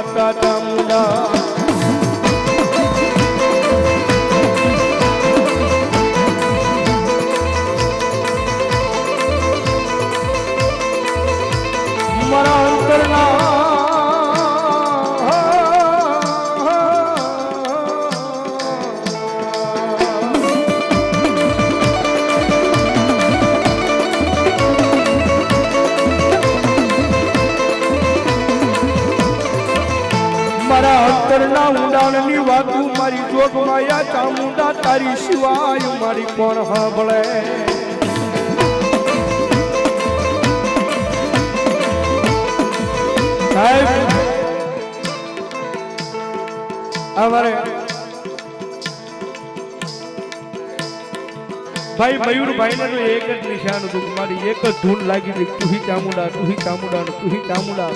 માતા ચામુંડા મારા અંતરના મારા અંતરના ઊંડાણની વાતું મારી જોગ માયા ચામુંડા તારી સિવાય મારી કોણ સાંભળે સાહેબ અમારે ભાઈ મયુરભાઈ ને એક જ નિશાન હતું મારી એક જ ધૂન લાગી હતી તુહી ચામુંડા તુહી ચામુંડા તુહી ચામુંડા